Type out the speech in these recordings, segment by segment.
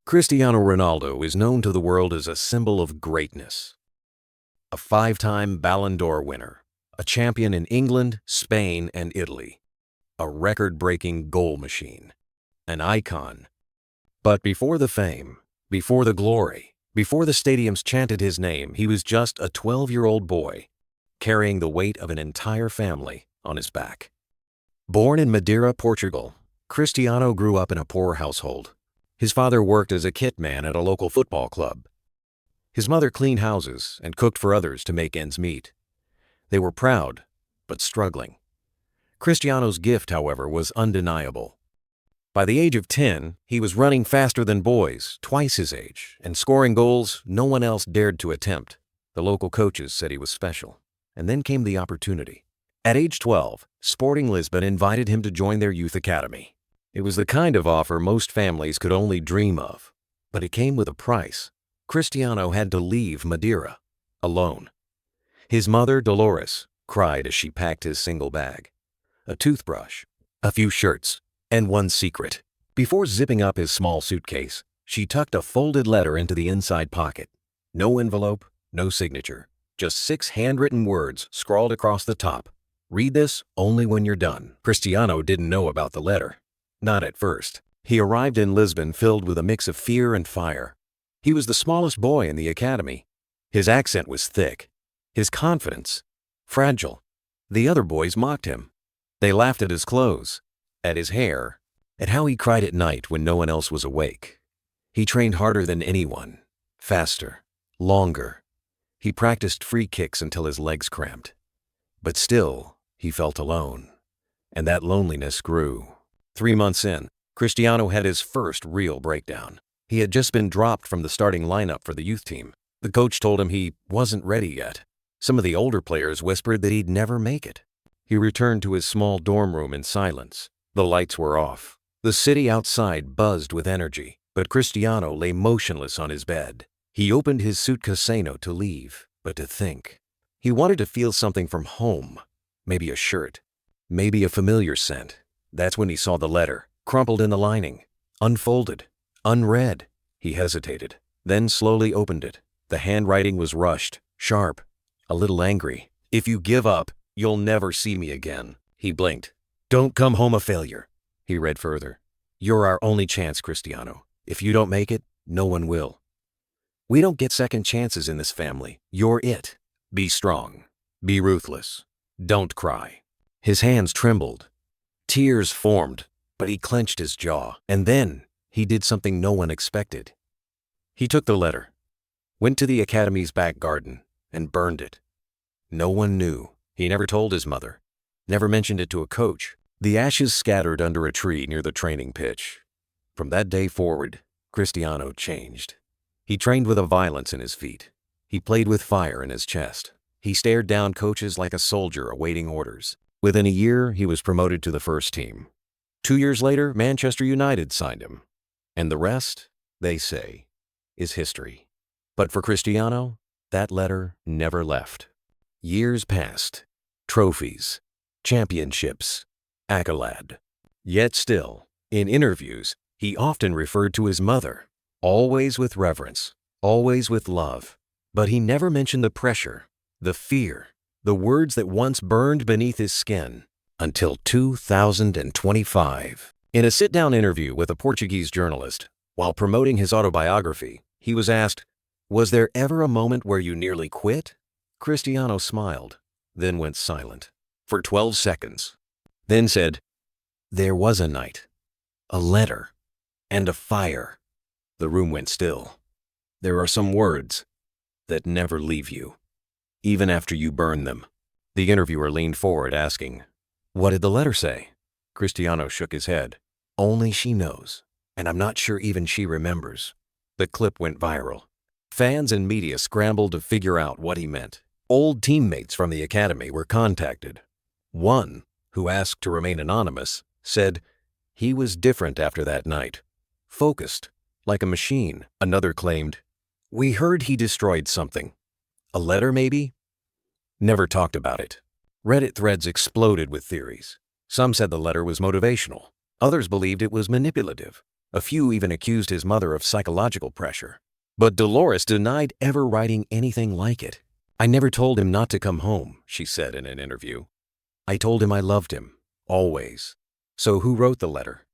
Cristiano Ronaldo is known to the world as a symbol of greatness. A five-time Ballon d'Or winner, a champion in England, Spain, and Italy, a record-breaking goal machine, an icon. But before the fame, before the glory, before the stadiums chanted his name, he was just a 12-year-old boy, carrying the weight of an entire family on his back. Born in Madeira, Portugal, Cristiano grew up in a poor household. His father worked as a kit man at a local football club. His mother cleaned houses and cooked for others to make ends meet. They were proud, but struggling. Cristiano's gift, however, was undeniable. By the age of 10, he was running faster than boys, twice his age, and scoring goals no one else dared to attempt. The local coaches said he was special. And then came the opportunity. At age 12, Sporting Lisbon invited him to join their youth academy. It was the kind of offer most families could only dream of, but it came with a price. Cristiano had to leave Madeira, alone. His mother, Dolores, cried as she packed his single bag. A toothbrush, a few shirts, and one secret. Before zipping up his small suitcase, she tucked a folded letter into the inside pocket. No envelope, no signature, just 6 handwritten words scrawled across the top. Read this only when you're done. Cristiano didn't know about the letter. Not at first. He arrived in Lisbon filled with a mix of fear and fire. He was the smallest boy in the academy. His accent was thick. His confidence, fragile. The other boys mocked him. They laughed at his clothes, at his hair, at how he cried at night when no one else was awake. He trained harder than anyone, faster, longer. He practiced free kicks until his legs cramped. But still, he felt alone, and that loneliness grew. 3 months in, Cristiano had his first real breakdown. He had just been dropped from the starting lineup for the youth team. The coach told him he wasn't ready yet. Some of the older players whispered that he'd never make it. He returned to his small dorm room in silence. The lights were off. The city outside buzzed with energy, but Cristiano lay motionless on his bed. He opened his suitcase to leave, but to think. He wanted to feel something from home, maybe a shirt, maybe a familiar scent. That's when he saw the letter, crumpled in the lining, unfolded, unread. He hesitated, then slowly opened it. The handwriting was rushed, sharp, a little angry. "If you give up, you'll never see me again." He blinked. "Don't come home a failure." He read further. "You're our only chance, Cristiano. If you don't make it, no one will. We don't get second chances in this family. You're it. Be strong. Be ruthless. Don't cry." His hands trembled. Tears formed, but he clenched his jaw. And then he did something no one expected. He took the letter, went to the academy's back garden, and burned it. No one knew. He never told his mother, never mentioned it to a coach. The ashes scattered under a tree near the training pitch. From that day forward, Cristiano changed. He trained with a violence in his feet. He played with fire in his chest. He stared down coaches like a soldier awaiting orders. Within a year, he was promoted to the first team. 2 years later, Manchester United signed him. And the rest, they say, is history. But for Cristiano, that letter never left. Years passed. Trophies, championships, accolade. Yet still, in interviews, he often referred to his mother, always with reverence, always with love. But he never mentioned the pressure, the fear, the words that once burned beneath his skin, until 2025. In a sit-down interview with a Portuguese journalist, while promoting his autobiography, he was asked, "Was there ever a moment where you nearly quit?" Cristiano smiled, then went silent for 12 seconds, then said, "There was a night, a letter, and a fire." The room went still. There are some words that never leave you, even after you burn them. The interviewer leaned forward, asking, "What did the letter say?" Cristiano shook his head. "Only she knows, and I'm not sure even she remembers." The clip went viral. Fans and media scrambled to figure out what he meant. Old teammates from the academy were contacted. One, who asked to remain anonymous, said, "He was different after that night. Focused, like a machine." Another claimed, "We heard he destroyed something. A letter, maybe?" Never talked about it. Reddit threads exploded with theories. Some said the letter was motivational. Others believed it was manipulative. A few even accused his mother of psychological pressure. But Dolores denied ever writing anything like it. "I never told him not to come home," she said in an interview. "I told him I loved him, always." So who wrote the letter?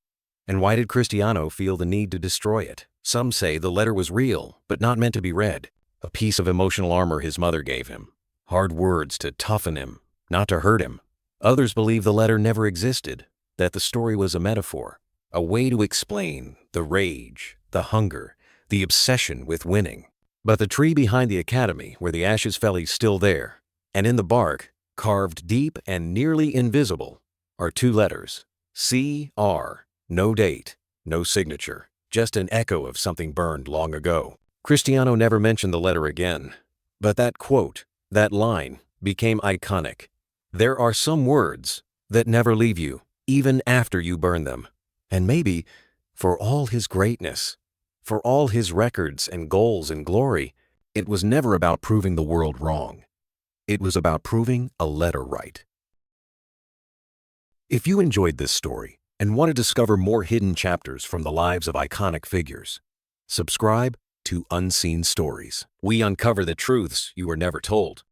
And why did Cristiano feel the need to destroy it? Some say the letter was real, but not meant to be read. A piece of emotional armor his mother gave him. Hard words to toughen him, not to hurt him. Others believe the letter never existed, that the story was a metaphor, a way to explain the rage, the hunger, the obsession with winning. But the tree behind the academy where the ashes fell is still there, and in the bark, carved deep and nearly invisible, are two letters, C.R., no date, no signature, just an echo of something burned long ago. Cristiano never mentioned the letter again, but that quote, that line, became iconic. There are some words that never leave you, even after you burn them. And maybe, for all his greatness, for all his records and goals and glory, it was never about proving the world wrong. It was about proving a letter right. If you enjoyed this story and want to discover more hidden chapters from the lives of iconic figures, subscribe to Unseen Stories. We uncover the truths you were never told.